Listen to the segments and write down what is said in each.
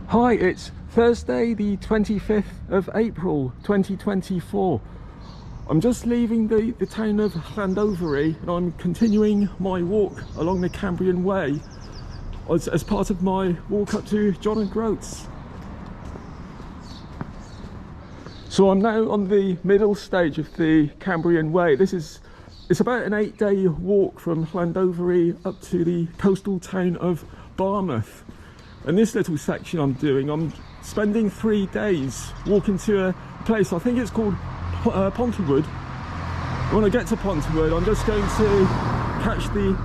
Hi, it's Thursday the 25th of April 2024. I'm just leaving the town of Llandovery and I'm continuing my walk along the Cambrian Way as part of my walk up to John and Groat's. So I'm now on the middle stage of the Cambrian Way. It's about an 8-day walk from Llandovery up to the coastal town of Barmouth. And this little section I'm doing, I'm spending 3 days walking to a place, I think it's called Pontywood. When I get to Pontywood, I'm just going to catch the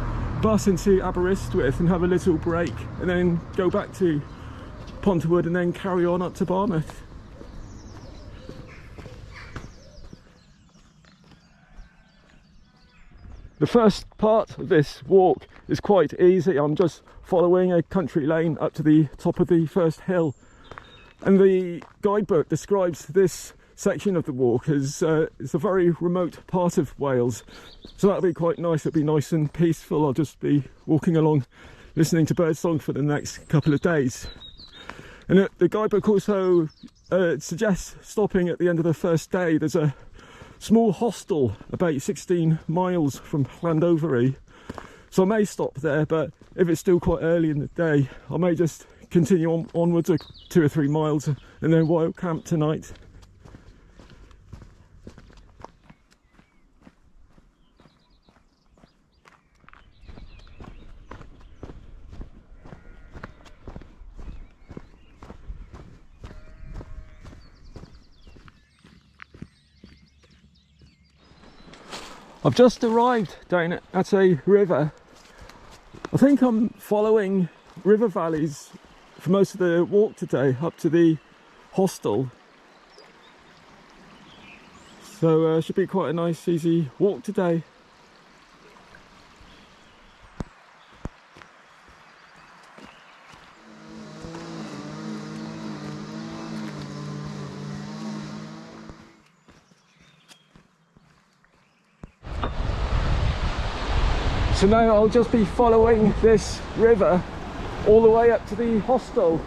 bus into Aberystwyth and have a little break and then go back to Pontywood and then carry on up to Barmouth. The first part of this walk is quite easy. I'm just following a country lane up to the top of the first hill. And the guidebook describes this section of the walk as it's a very remote part of Wales. So that'll be quite nice. It'll be nice and peaceful. I'll just be walking along listening to birdsong for the next couple of days. And the guidebook also suggests stopping at the end of the first day. There's a small hostel about 16 miles from Llandovery, so I may stop there, but if it's still quite early in the day I may just continue onwards 2 or 3 miles and then wild camp tonight. I've just arrived down at a river. I think I'm following river valleys for most of the walk today up to the hostel. So should be quite a nice easy walk today. So now I'll just be following this river all the way up to the hostel.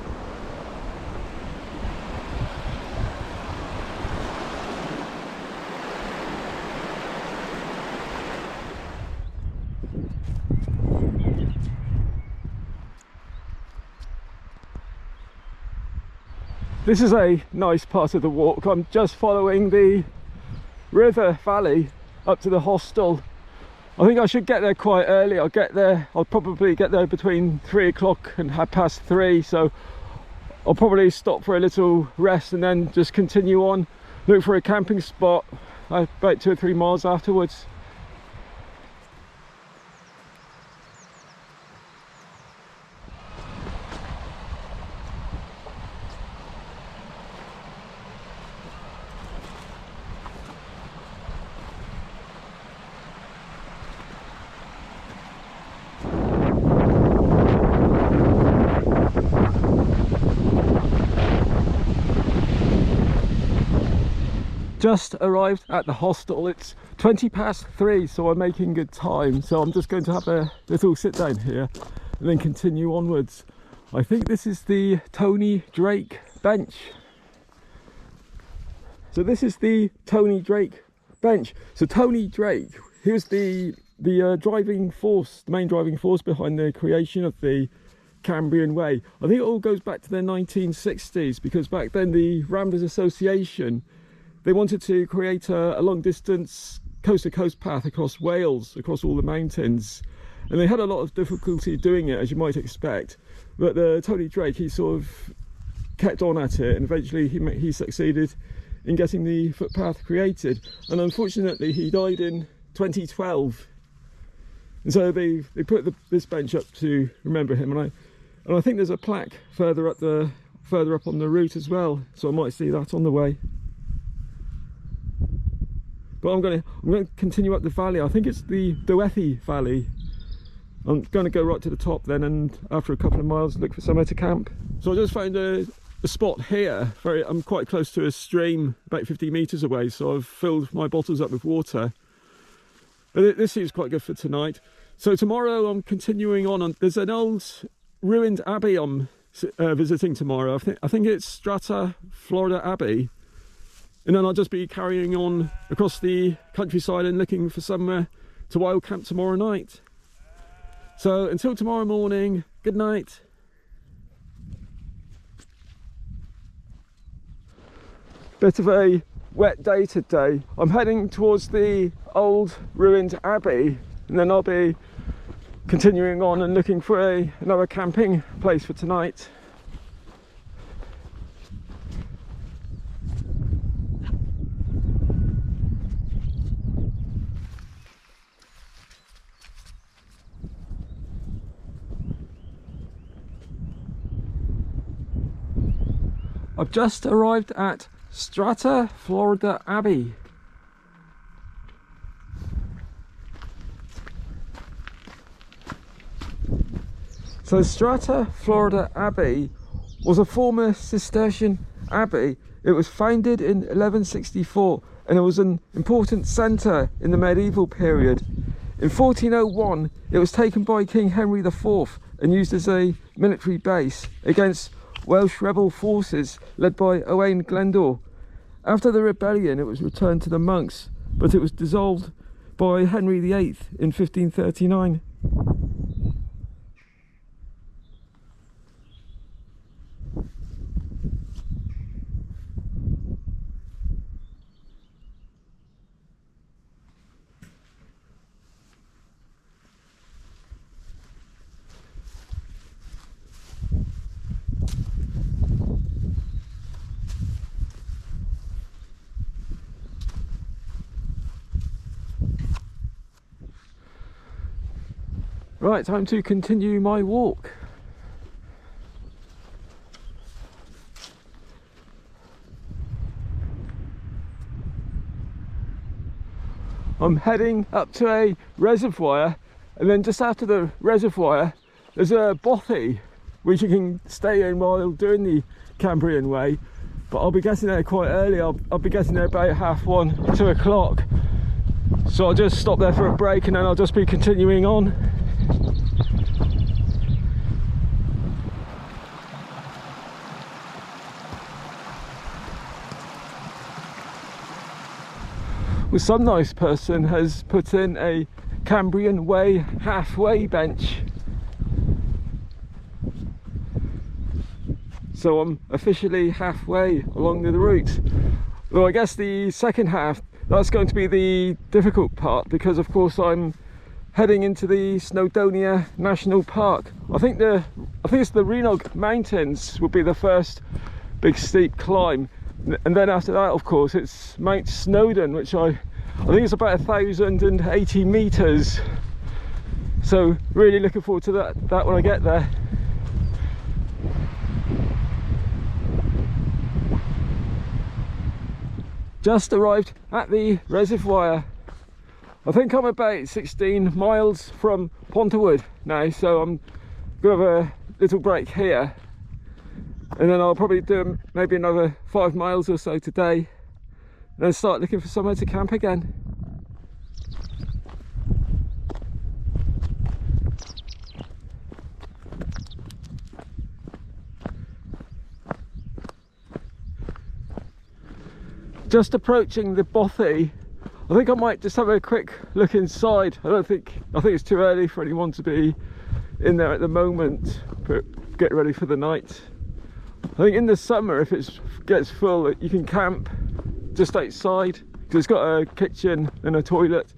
This is a nice part of the walk. I'm just following the river valley up to the hostel. I think I should get there quite early. I'll probably get there between 3 o'clock and 3:30, so I'll probably stop for a little rest and then just continue on, look for a camping spot about 2 or 3 miles afterwards. Just arrived at the hostel. It's 3:20, so I'm making good time. So I'm just going to have a little sit down here and then continue onwards. I think this is the Tony Drake bench. So this is the Tony Drake bench. So Tony Drake, he was the driving force, the main driving force behind the creation of the Cambrian Way. I think it all goes back to the 1960s, because back then the Ramblers Association, they wanted to create a long distance coast to coast path across Wales, across all the mountains, and they had a lot of difficulty doing it, as you might expect. But Tony Drake, he sort of kept on at it, and eventually he succeeded in getting the footpath created. And unfortunately he died in 2012, and so they put this bench up to remember him, and I think there's a plaque further up on the route as well, so I might see that on the way. But I'm going to continue up the valley. I think it's the Mawddwy Valley. I'm going to go right to the top then, and after a couple of miles look for somewhere to camp. So I just found a spot here. I'm quite close to a stream about 50 metres away, so I've filled my bottles up with water. But this seems quite good for tonight. So tomorrow I'm continuing on. There's an old ruined abbey I'm visiting tomorrow. I think it's Strata, Florida Abbey, and then I'll just be carrying on across the countryside and looking for somewhere to wild camp tomorrow night. So until tomorrow morning, good night. Bit of a wet day today. I'm heading towards the old ruined Abbey, and then I'll be continuing on and looking for another camping place for tonight. I've just arrived at Strata, Florida Abbey. So Strata, Florida Abbey was a former Cistercian abbey. It was founded in 1164 and it was an important centre in the medieval period. In 1401 it was taken by King Henry IV and used as a military base against Welsh rebel forces led by Owain Glyndwr. After the rebellion it was returned to the monks, but it was dissolved by Henry VIII in 1539. Right, time to continue my walk. I'm heading up to a reservoir, and then just after the reservoir there's a bothy which you can stay in while doing the Cambrian Way, but I'll be getting there quite early. I'll be getting there about 1:30, 2 o'clock, so I'll just stop there for a break and then I'll just be continuing on. Well, some nice person has put in a Cambrian Way halfway bench. So I'm officially halfway along the route. Well, I guess the second half, that's going to be the difficult part, because of course I'm heading into the Snowdonia National Park. I think it's the Llandovery Mountains will be the first big steep climb. And then after that, of course, it's Mount Snowdon, which I think it's about 1,080 meters. So really looking forward to that when I get there. Just arrived at the reservoir. I think I'm about 16 miles from Pontywood now, so I'm gonna have a little break here. And then I'll probably do maybe another 5 miles or so today, and then start looking for somewhere to camp again. Just approaching the bothy. I think I might just have a quick look inside. I think it's too early for anyone to be in there at the moment, but get ready for the night. I think in the summer, if it gets full, you can camp just outside, because it's got a kitchen and a toilet,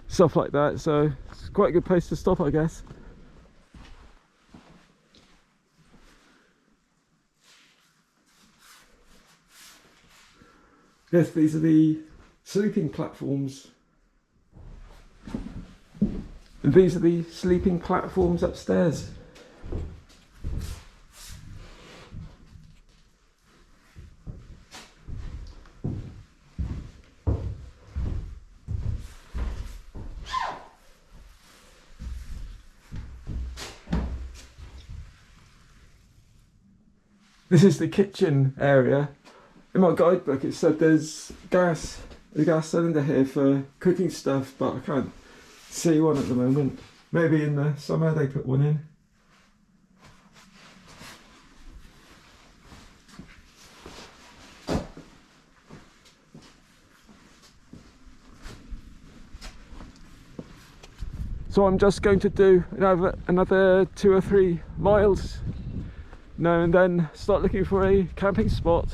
stuff like that, so it's quite a good place to stop, I guess. Yes, these are the sleeping platforms. And these are the sleeping platforms upstairs. This is the kitchen area. In my guidebook it said there's a gas cylinder here for cooking stuff, but I can't see one at the moment. Maybe in the summer they put one in. So I'm just going to do another 2 or 3 miles now and then start looking for a camping spot.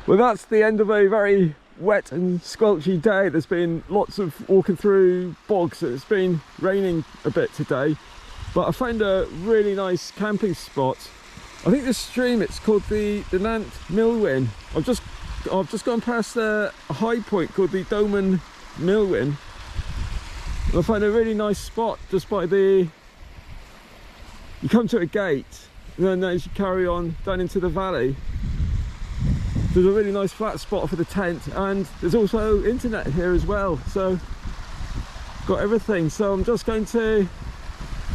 Well, that's the end of a very wet and squelchy day. There's been lots of walking through bogs. It's been raining a bit today, but I found a really nice camping spot. I think this stream, it's called the Llandovery. I've just gone past a high point called the Domen Milwyn, and I found a really nice spot just by the, you come to a gate and then as you carry on down into the valley, there's a really nice flat spot for the tent, and there's also internet here as well, so got everything. So I'm just going to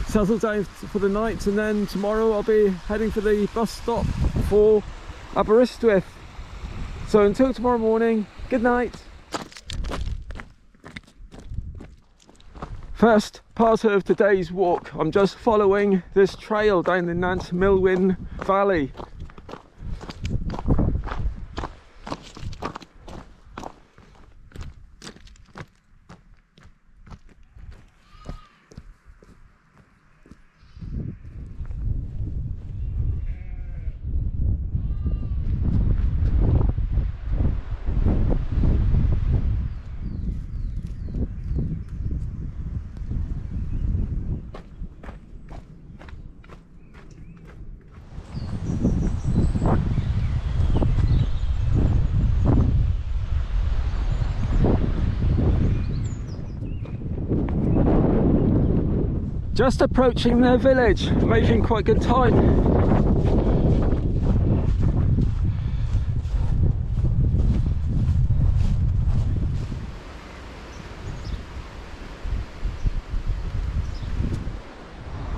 settle down for the night, and then tomorrow I'll be heading for the bus stop for Aberystwyth. So until tomorrow morning, good night. First part of today's walk, I'm just following this trail down the Llandovery Valley. Just approaching the village, making quite good time.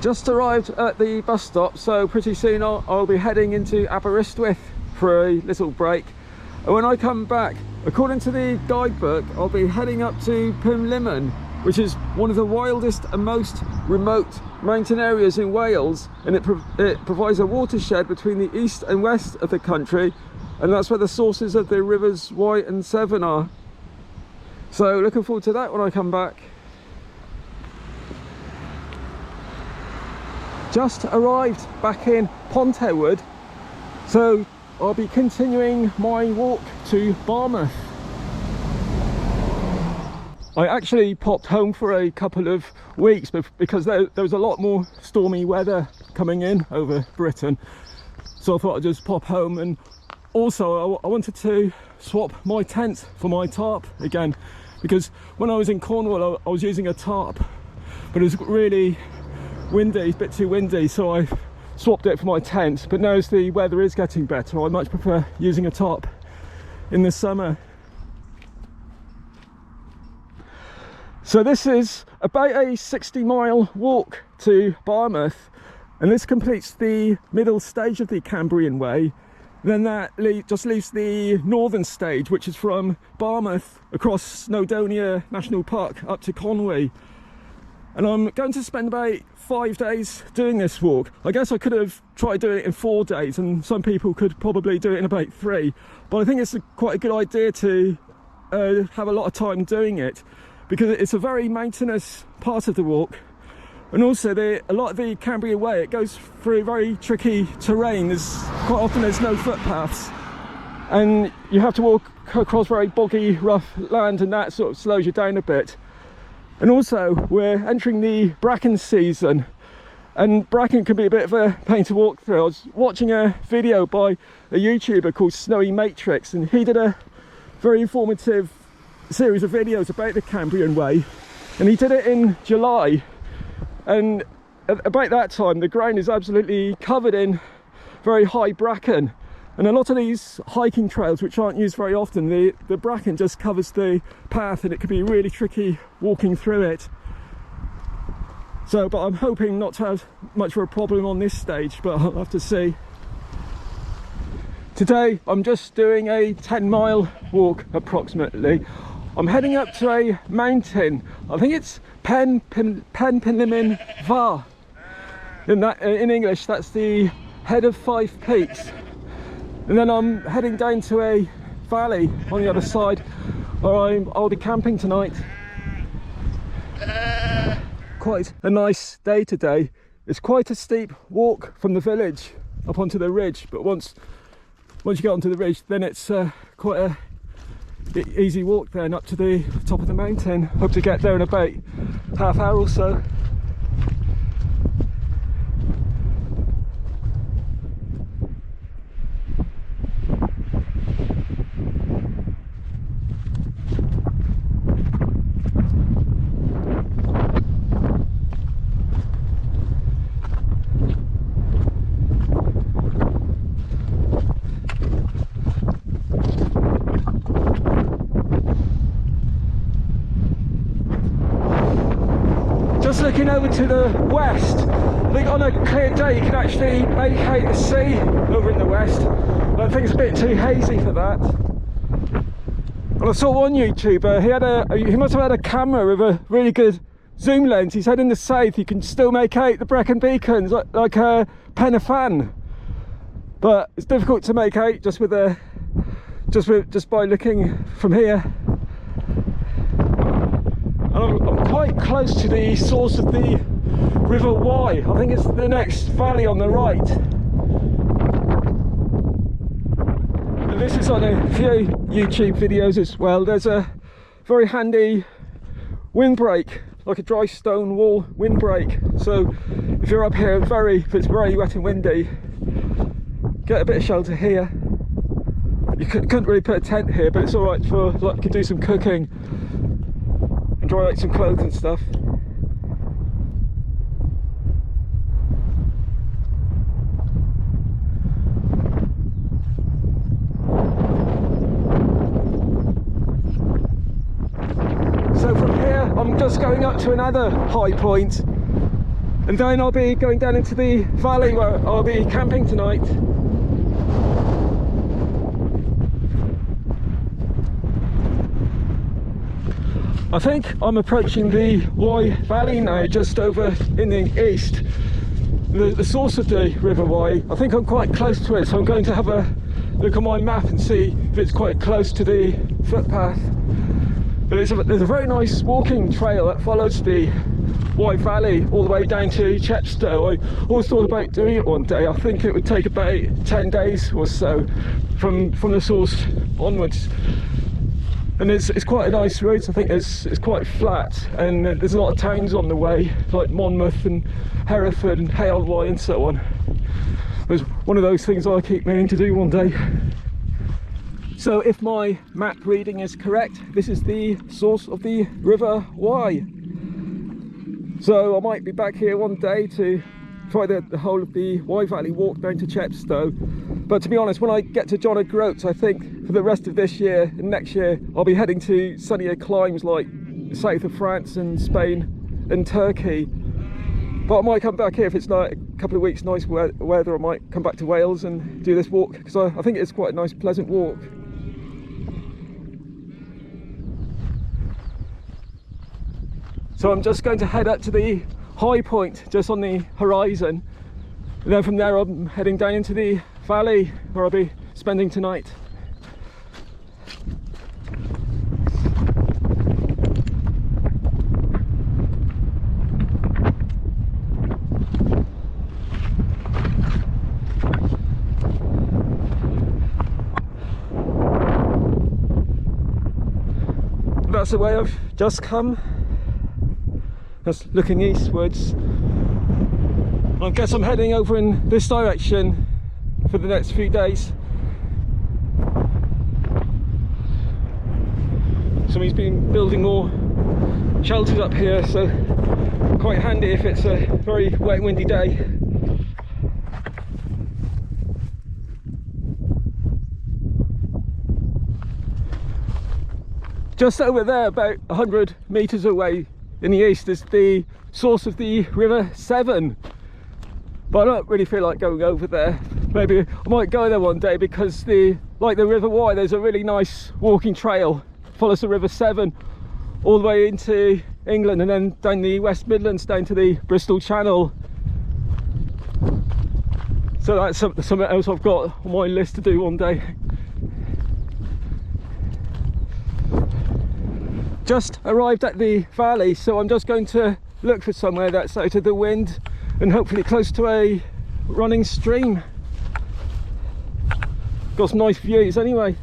Just arrived at the bus stop, so pretty soon I'll be heading into Aberystwyth for a little break. And when I come back, according to the guidebook, I'll be heading up to Plymlimon, which is one of the wildest and most remote mountain areas in Wales, and it provides a watershed between the east and west of the country, and that's where the sources of the rivers Wye and Severn are. So looking forward to that when I come back. Just arrived back in Pontewood, so I'll be continuing my walk to Barmouth. I actually popped home for a couple of weeks because there was a lot more stormy weather coming in over Britain, so I thought I'd just pop home. And also I wanted to swap my tent for my tarp again, because when I was in Cornwall I was using a tarp, but it was really windy, a bit too windy, so I swapped it for my tent. But now as the weather is getting better, I much prefer using a tarp in the summer. So this is about a 60-mile walk to Barmouth, and this completes the middle stage of the Cambrian Way. Then that just leaves the northern stage, which is from Barmouth across Snowdonia National Park up to Conwy. And I'm going to spend about 5 days doing this walk. I guess I could have tried doing it in 4 days, and some people could probably do it in about 3. But I think it's quite a good idea to have a lot of time doing it, because it's a very mountainous part of the walk. And also a lot of the Cambrian Way, it goes through very tricky terrain. Quite often there's no footpaths, and you have to walk across very boggy, rough land, and that sort of slows you down a bit. And also we're entering the bracken season, and bracken can be a bit of a pain to walk through. I was watching a video by a YouTuber called Snowy Matrix, and he did a very informative series of videos about the Cambrian Way, and he did it in July, and at about that time the ground is absolutely covered in very high bracken, and a lot of these hiking trails which aren't used very often, the bracken just covers the path, and it can be really tricky walking through it. So, but I'm hoping not to have much of a problem on this stage, but I'll have to see. Today I'm just doing a 10-mile walk approximately. I'm heading up to a mountain. I think it's Pen Penpinimin Va. In English, that's the head of 5 peaks. And then I'm heading down to a valley on the other side where I'll be camping tonight. Quite a nice day today. It's quite a steep walk from the village up onto the ridge, but once you get onto the ridge, then it's quite a easy walk then up to the top of the mountain. Hope to get there in about half hour or so. Just looking over to the west, I think on a clear day you can actually make out the sea over in the west, but I think it's a bit too hazy for that. And I saw one YouTuber, he must have had a camera with a really good zoom lens. He said in the south you can still make out the Brecon beacons like a Pen-y-Fan, but it's difficult to make out just by looking from here. I'm quite close to the source of the River Wye. I think it's the next valley on the right. And this is on a few YouTube videos as well. There's a very handy windbreak, like a dry stone wall windbreak. So if you're up here if it's very wet and windy, get a bit of shelter here. You couldn't really put a tent here, but it's all right for, like, you can do some cooking. Dry out some clothes and stuff. So from here I'm just going up to another high point, and then I'll be going down into the valley where I'll be camping tonight. I think I'm approaching the Wye Valley now, just over in the east. The source of the River Wye, I think I'm quite close to it, so I'm going to have a look on my map and see if it's quite close to the footpath. But there's a very nice walking trail that follows the Wye Valley all the way down to Chepstow. I always thought about doing it one day. I think it would take about 10 days or so from the source onwards. And it's quite a nice route. I think it's quite flat, and there's a lot of towns on the way, like Monmouth and Hereford and Hale and so on. It's one of those things I keep meaning to do one day. So if my map reading is correct, this is the source of the River Wye. So I might be back here one day to try the whole of the Wye Valley walk down to Chepstow. But to be honest, when I get to John O'Groats, I think for the rest of this year and next year, I'll be heading to sunnier climes like the south of France and Spain and Turkey. But I might come back here if it's like a couple of weeks nice weather. I might come back to Wales and do this walk, because I think it's quite a nice, pleasant walk. So I'm just going to head up to the high point just on the horizon, and then from there I'm heading down into the valley where I'll be spending tonight. That's the way I've just come, just looking eastwards. I guess I'm heading over in this direction for the next few days. Somebody's been building more shelters up here, so quite handy if it's a very wet and windy day. Just over there, about 100 metres away in the east, is the source of the River Severn. But I don't really feel like going over there. Maybe I might go there one day, because like the River Wye, there's a really nice walking trail follows the River Severn all the way into England, and then down the West Midlands down to the Bristol Channel. So that's something else I've got on my list to do one day. Just arrived at the valley, so I'm just going to look for somewhere that's out of the wind and hopefully close to a running stream. Got some nice views anyway.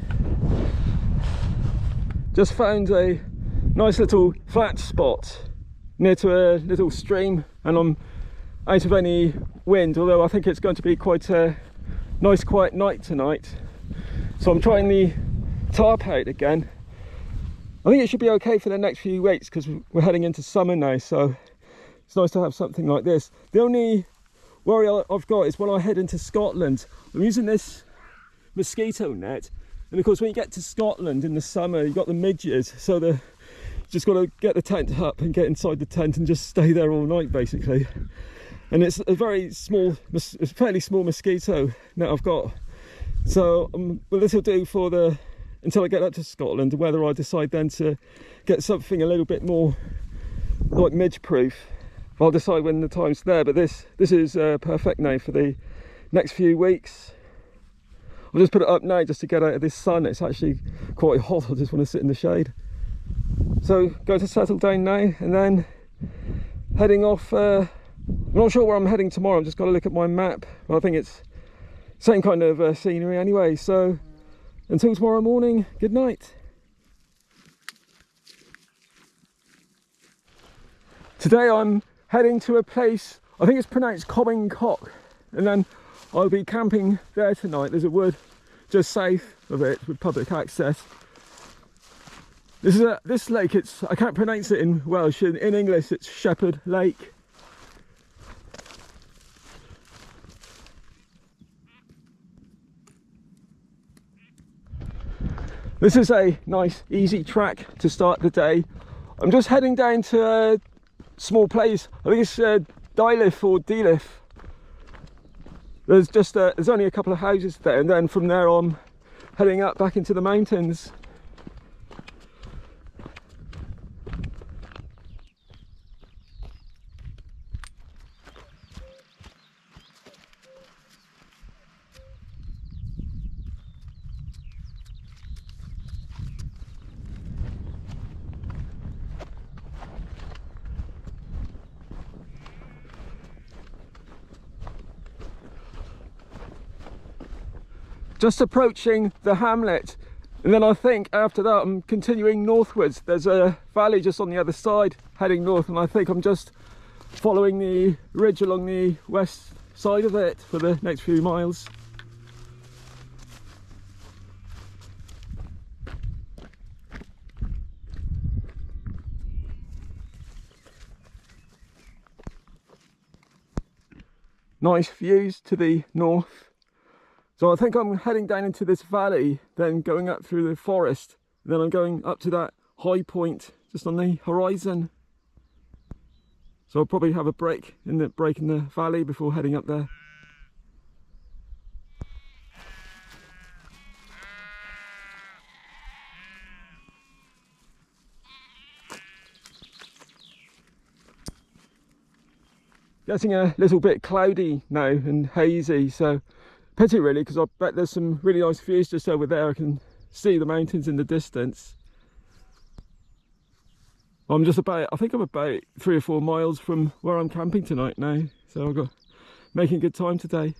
Just found a nice little flat spot near to a little stream, and I'm out of any wind, although I think it's going to be quite a nice quiet night tonight. So I'm trying the tarp out again. I think it should be okay for the next few weeks because we're heading into summer now, so it's nice to have something like this. The only worry I've got is when I head into Scotland, I'm using this mosquito net, and of course when you get to Scotland in the summer you've got the midges, so you just got to get the tent up and get inside the tent and just stay there all night basically. And it's a very small, it's a fairly small mosquito net I've got. So well, this will do for until I get up to Scotland, whether I decide then to get something a little bit more like midge proof. I'll decide when the time's there, but this is perfect now for the next few weeks. I'll just put it up now just to get out of this sun. It's actually quite hot, I just want to sit in the shade. So going to settle down now and then heading off. I'm not sure where I'm heading tomorrow, I've just got to look at my map, but I think it's same kind of scenery anyway. So until tomorrow morning, good night. Today I'm heading to a place, I think it's pronounced Common Cock, and then I'll be camping there tonight. There's a wood just south of it with public access. This lake, I can't pronounce it in Welsh, in English it's Shepherd Lake. This is a nice easy track to start the day. I'm just heading down to a small place, I think it's Dilif or Dilif. There's only a couple of houses there, and then from there I'm heading up back into the mountains. Just approaching the hamlet, and then I think after that I'm continuing northwards. There's a valley just on the other side heading north, and I think I'm just following the ridge along the west side of it for the next few miles. Nice views to the north. So I think I'm heading down into this valley, then going up through the forest, and then I'm going up to that high point just on the horizon. So I'll probably have a break in the valley before heading up there. Getting a little bit cloudy now and hazy, so pity really, because I bet there's some really nice views just over there. I can see the mountains in the distance. I think I'm about 3 or 4 miles from where I'm camping tonight now, so I've got making good time today.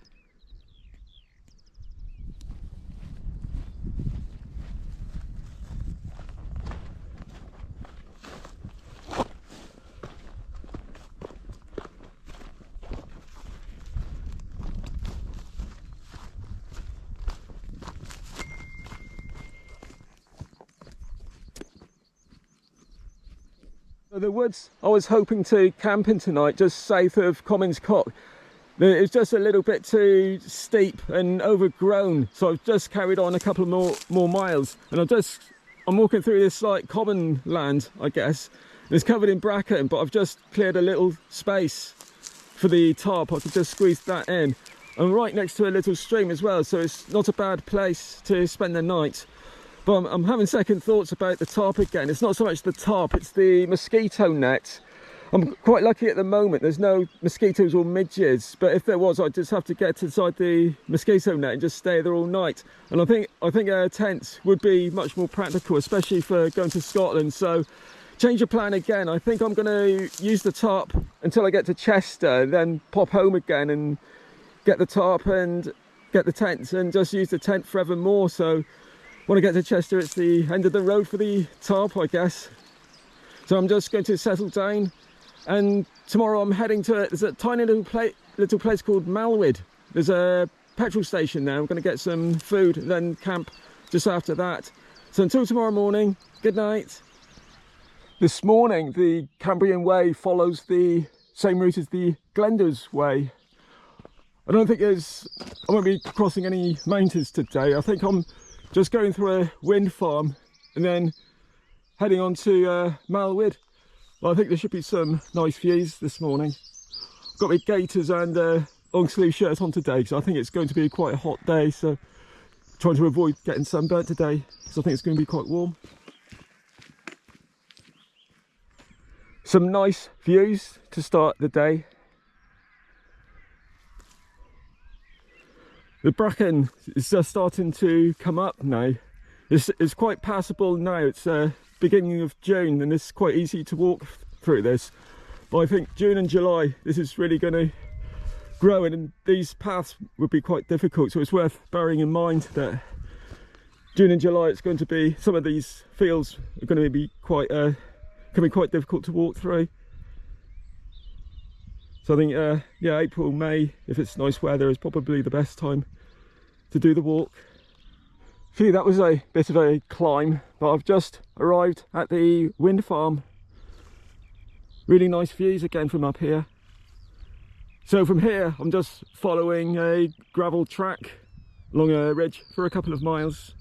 The woods I was hoping to camp in tonight, just south of Common Cock, it's just a little bit too steep and overgrown, so I've just carried on a couple of more miles, and I'm walking through this like common land, I guess. It's covered in bracken, but I've just cleared a little space for the tarp. I could just squeeze that in. I'm right next to a little stream as well, so it's not a bad place to spend the night. But I'm having second thoughts about the tarp again. It's not so much the tarp, it's the mosquito net. I'm quite lucky at the moment, there's no mosquitoes or midges, but if there was, I'd just have to get inside the mosquito net and just stay there all night. And I think a tent would be much more practical, especially for going to Scotland. So change of plan again. I think I'm going to use the tarp until I get to Chester, then pop home again and get the tarp and get the tent and just use the tent forevermore. So when I get to Chester, it's the end of the road for the tarp, I guess. So I'm just going to settle down, and tomorrow I'm heading to, there's a tiny little place called Mawddwy. There's a petrol station there. I'm going to get some food and then camp just after that. So until tomorrow morning, good night. This morning, the Cambrian Way follows the same route as the Llandovery Way. I don't think I won't be crossing any mountains today. I think I'm just going through a wind farm and then heading on to Mawddwy. Well, I think there should be some nice views this morning. I've got my gaiters and long sleeve shirt on today because I think it's going to be quite a hot day, so trying to avoid getting sunburnt today because I think it's going to be quite warm. Some nice views to start the day. The bracken is just starting to come up now. It's quite passable now. It's beginning of June and it's quite easy to walk through this. But I think June and July, this is really going to grow, and these paths would be quite difficult. So it's worth bearing in mind that June and July, it's going to be, some of these fields are going to be quite, can be quite difficult to walk through. So I think, yeah, April, May, if it's nice weather, is probably the best time to do the walk. Phew, that was a bit of a climb, but I've just arrived at the wind farm. Really nice views again from up here. So from here, I'm just following a gravel track along a ridge for a couple of miles.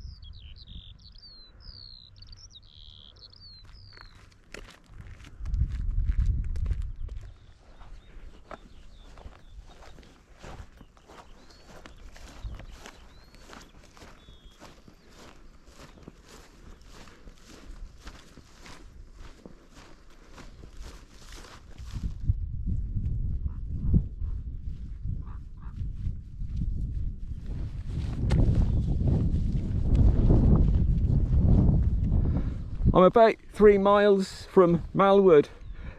I'm about 3 miles from Mawddwy,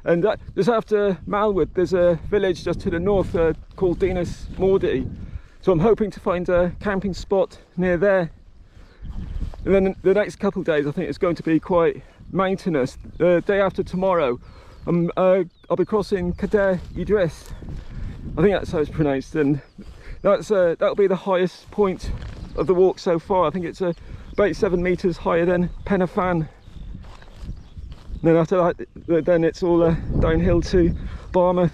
and just after Mawddwy there's a village just to the north called Dinas, Mawddwy. So I'm hoping to find a camping spot near there. And then the next couple of days I think it's going to be quite mountainous. The day after tomorrow I'll be crossing Aberystwyth. I think that's how it's pronounced, and that'll be the highest point of the walk so far. I think it's about 7 meters higher than Penafan. And then after that, then it's all downhill to Barmouth.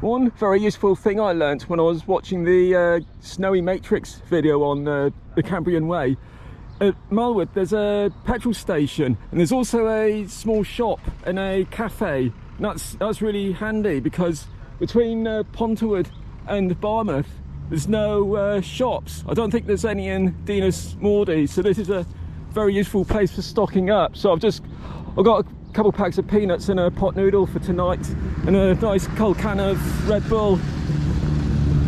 One very useful thing I learnt when I was watching the Snowy Matrix video on the Cambrian Way. At Mawddwy there's a petrol station, and there's also a small shop and a cafe. And that's really handy because between Pontywood and Barmouth there's no shops. I don't think there's any in Dinas, Mawddwy, so this is a very useful place for stocking up. So I've got a couple packs of peanuts and a pot noodle for tonight, and a nice cold can of Red Bull.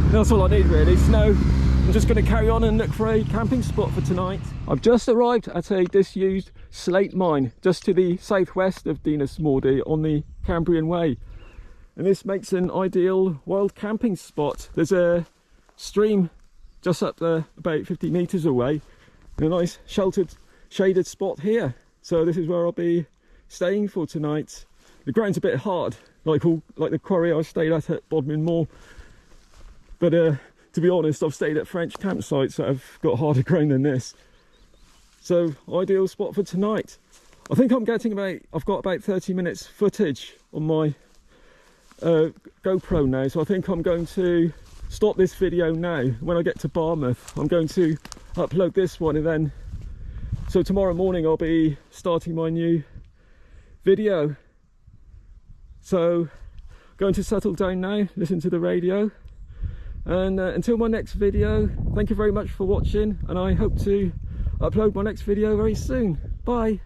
That's all I need really. So I'm just going to carry on and look for a camping spot for tonight. I've just arrived at a disused slate mine just to the southwest of Dinas, Mawddwy on the Cambrian Way, and this makes an ideal wild camping spot. There's a stream just up there about 50 meters away, and a nice sheltered shaded spot here. So this is where I'll be staying for tonight. The ground's a bit hard, like the quarry I stayed at Bodmin Moor, but to be honest, I've stayed at French campsites that have got harder ground than this. So ideal spot for tonight. I think I've got about 30 minutes footage on my GoPro now, so I think I'm going to stop this video now. When I get to Barmouth, I'm going to upload this one, and then so tomorrow morning I'll be starting my new video. So going to settle down now, listen to the radio, and until my next video, thank you very much for watching, and I hope to upload my next video very soon. Bye.